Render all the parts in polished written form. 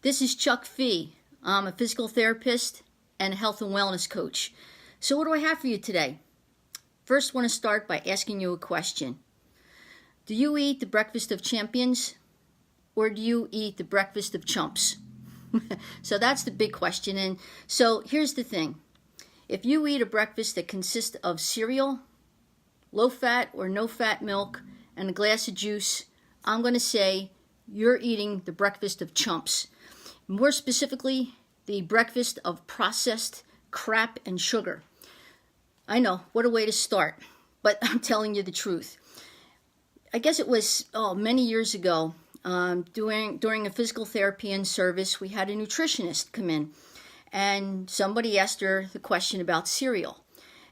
This is Chuck Fee. I'm a physical therapist and a health and wellness coach. So what do I have for you today? First, I want to start by asking you a question. Do you eat the breakfast of champions or do you eat the breakfast of chumps? So that's the big question. And so here's the thing. If you eat a breakfast that consists of cereal, low-fat or no-fat milk, and a glass of juice, I'm going to say you're eating the breakfast of chumps. More specifically, the breakfast of processed crap and sugar. I know, what a way to start, but I'm telling you the truth. I guess it was many years ago, during a physical therapy and service, we had a nutritionist come in, and somebody asked her the question about cereal.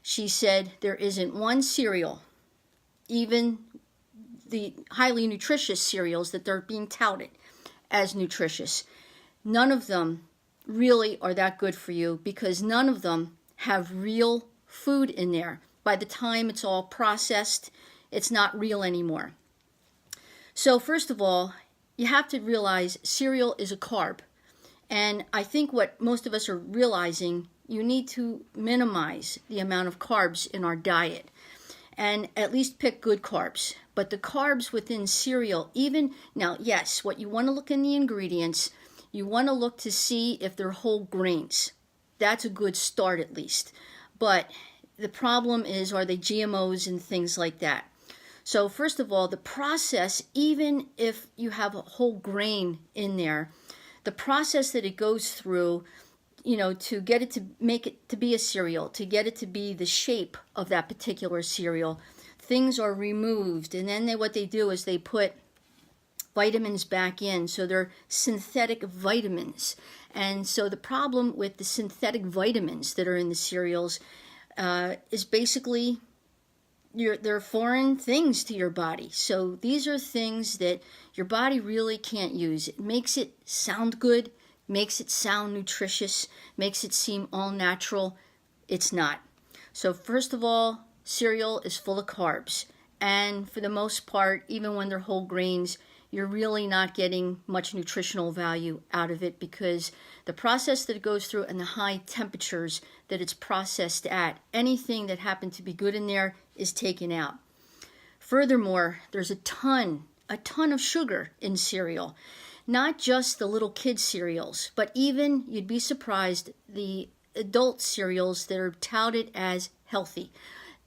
She said there isn't one cereal, even the highly nutritious cereals that they're being touted as nutritious, none of them really are that good for you because none of them have real food in there. By the time it's all processed, it's not real anymore. So first of all, you have to realize cereal is a carb. And I think what most of us are realizing, you need to minimize the amount of carbs in our diet and at least pick good carbs. But the carbs within cereal, now yes, what you want to look in the ingredients, you want to look to see if they're whole grains. That's a good start at least. But the problem is, are they GMOs and things like that? So first of all, the process, even if you have a whole grain in there, the process that it goes through, to get it to make it to be a cereal, to get it to be the shape of that particular cereal, things are removed. And then what they do is they put vitamins back in. So they're synthetic vitamins. And so the problem with the synthetic vitamins that are in the cereals is basically they're foreign things to your body. So these are things that your body really can't use. It makes it sound good, makes it sound nutritious, makes it seem all natural. It's not. So first of all, cereal is full of carbs. And for the most part, even when they're whole grains, you're really not getting much nutritional value out of it because the process that it goes through and the high temperatures that it's processed at, anything that happened to be good in there is taken out. Furthermore, there's a ton of sugar in cereal. Not just the little kid cereals, but even, you'd be surprised, the adult cereals that are touted as healthy.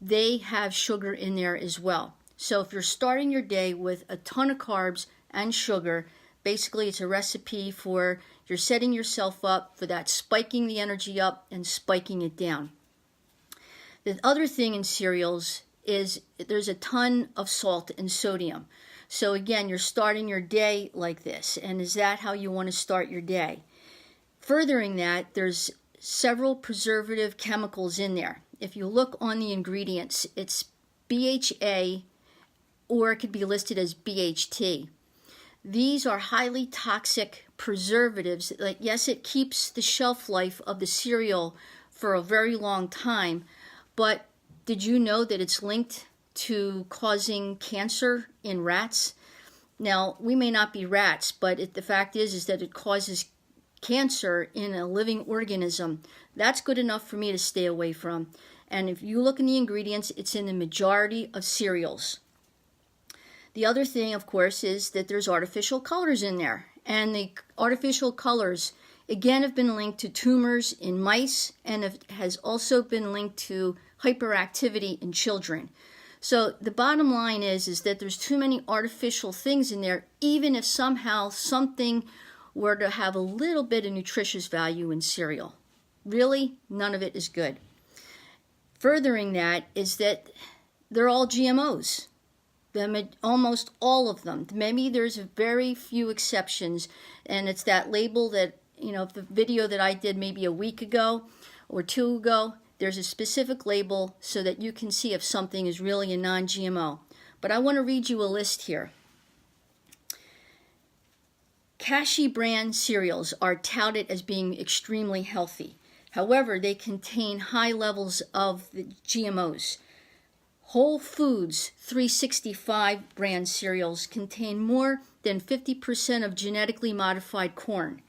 They have sugar in there as well. So if you're starting your day with a ton of carbs and sugar, basically it's a recipe for you're setting yourself up for that spiking the energy up and spiking it down. The other thing in cereals is there's a ton of salt and sodium. So again, you're starting your day like this. And is that how you want to start your day? Furthering that, there's several preservative chemicals in there. If you look on the ingredients, it's BHA or it could be listed as BHT. These are highly toxic preservatives. Like, yes, it keeps the shelf life of the cereal for a very long time, but did you know that it's linked to causing cancer in rats? Now, we may not be rats, but the fact is that it causes cancer in a living organism. That's good enough for me to stay away from. And if you look in the ingredients, it's in the majority of cereals. The other thing, of course, is that there's artificial colors in there. And the artificial colors, again, have been linked to tumors in mice and has also been linked to hyperactivity in children. So the bottom line is that there's too many artificial things in there, even if somehow something were to have a little bit of nutritious value in cereal. Really, none of it is good. Furthering that is that they're all GMOs. Almost all of them. Maybe there's very few exceptions, and it's that label that, the video that I did maybe a week ago or two ago, there's a specific label so that you can see if something is really a non-GMO. But I want to read you a list here. Kashi brand cereals are touted as being extremely healthy. However, they contain high levels of the GMOs. Whole Foods 365 brand cereals contain more than 50% of genetically modified corn.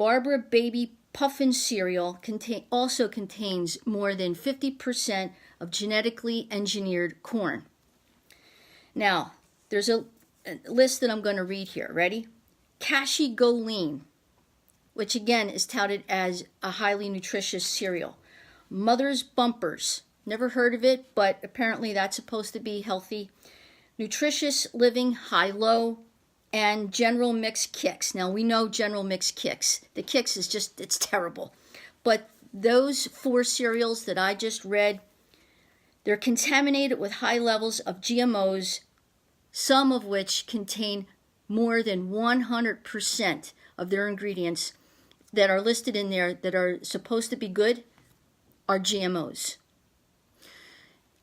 Barbara Baby Puffin cereal also contains more than 50% of genetically engineered corn. Now, there's a list that I'm going to read here. Ready? Cashy Go Lean, which again is touted as a highly nutritious cereal. Mother's Bumpers, never heard of it, but apparently that's supposed to be healthy. Nutritious Living High-Low, and General Mix Kicks. Now we know General Mix Kicks. The Kicks is just, it's terrible. But those 4 cereals that I just read, they're contaminated with high levels of GMOs, some of which contain more than 100% of their ingredients that are listed in there that are supposed to be good are GMOs.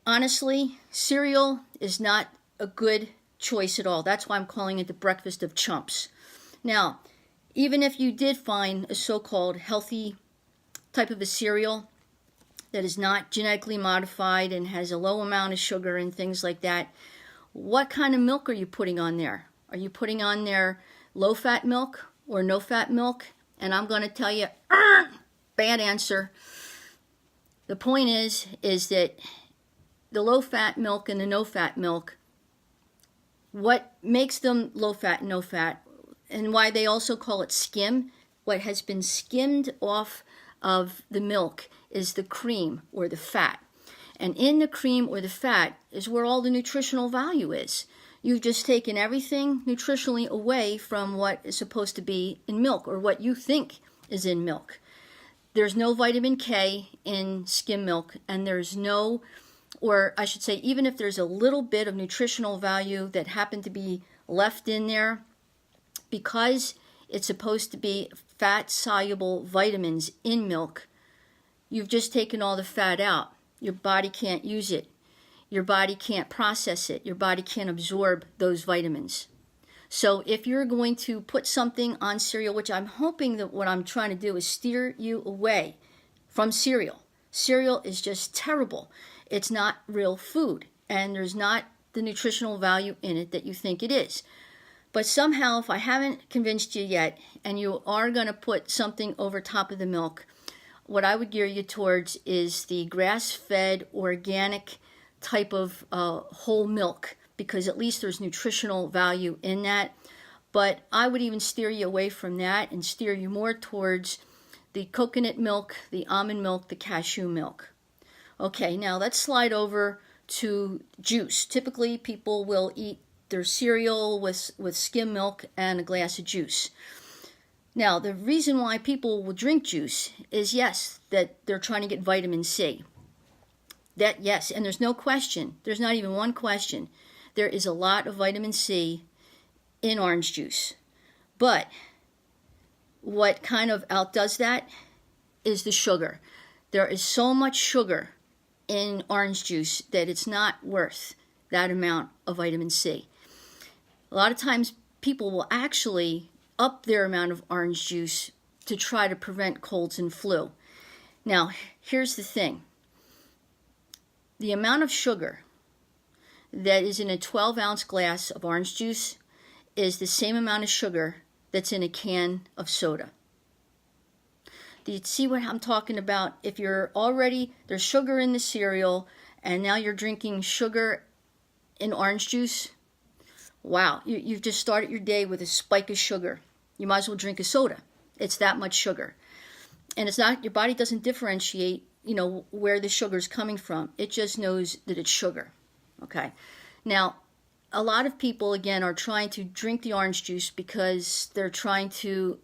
Honestly, cereal is not a good choice at all. That's why I'm calling it the breakfast of chumps. Now, even if you did find a so-called healthy type of a cereal that is not genetically modified and has a low amount of sugar and things like that, what kind of milk are you putting on there? Are you putting on there low-fat milk or no-fat milk? And I'm going to tell you, bad answer. The point is that the low-fat milk and the no-fat milk, what makes them low-fat and no-fat, and why they also call it skim, what has been skimmed off of the milk is the cream or the fat. And in the cream or the fat is where all the nutritional value is. You've just taken everything nutritionally away from what is supposed to be in milk or what you think is in milk. There's no vitamin K in skim milk, and there's no, or I should say, even if there's a little bit of nutritional value that happened to be left in there, because it's supposed to be fat-soluble vitamins in milk, you've just taken all the fat out. Your body can't use it. Your body can't process it. Your body can't absorb those vitamins. So if you're going to put something on cereal, which I'm hoping that what I'm trying to do is steer you away from cereal. Cereal is just terrible. It's not real food, and there's not the nutritional value in it that you think it is. But somehow, if I haven't convinced you yet, and you are going to put something over top of the milk, what I would gear you towards is the grass-fed, organic type of whole milk, because at least there's nutritional value in that. But I would even steer you away from that and steer you more towards the coconut milk, the almond milk, the cashew milk. Okay, now let's slide over to juice. Typically, people will eat their cereal with skim milk and a glass of juice. Now, the reason why people will drink juice is, yes, that they're trying to get vitamin C. That, yes, and there's no question, there's not even one question, there is a lot of vitamin C in orange juice. But what kind of outdoes that is the sugar. There is so much sugar in orange juice that it's not worth that amount of vitamin C. A lot of times people will actually up their amount of orange juice to try to prevent colds and flu. Now, here's the thing. The amount of sugar that is in a 12-ounce glass of orange juice is the same amount of sugar that's in a can of soda. Do you see what I'm talking about? If you're already, there's sugar in the cereal, and now you're drinking sugar in orange juice, wow, you've just started your day with a spike of sugar. You might as well drink a soda. It's that much sugar. And it's not, your body doesn't differentiate, where the sugar is coming from. It just knows that it's sugar. Okay. Now, a lot of people, again, are trying to drink the orange juice because they're trying to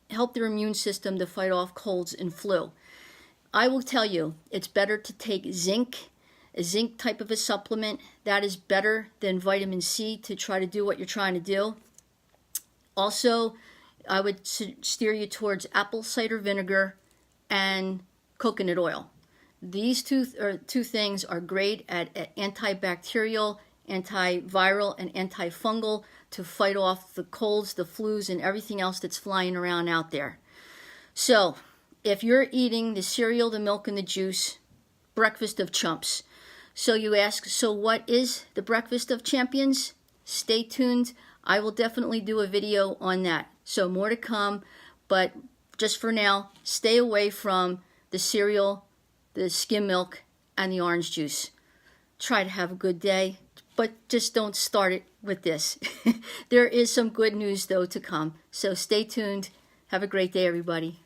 help their immune system to fight off colds and flu. I will tell you, it's better to take zinc, a zinc type of a supplement. That is better than vitamin C to try to do what you're trying to do. Also, I would steer you towards apple cider vinegar and coconut oil. These two things are great at antibacterial, antiviral, and antifungal to fight off the colds, the flus, and everything else that's flying around out there. So, if you're eating the cereal, the milk, and the juice, breakfast of chumps. So you ask, so what is the breakfast of champions? Stay tuned. I will definitely do a video on that. So more to come, but just for now, stay away from the cereal, the skim milk, and the orange juice. Try to have a good day, but just don't start it with this. There is some good news, though, to come. So stay tuned. Have a great day, everybody.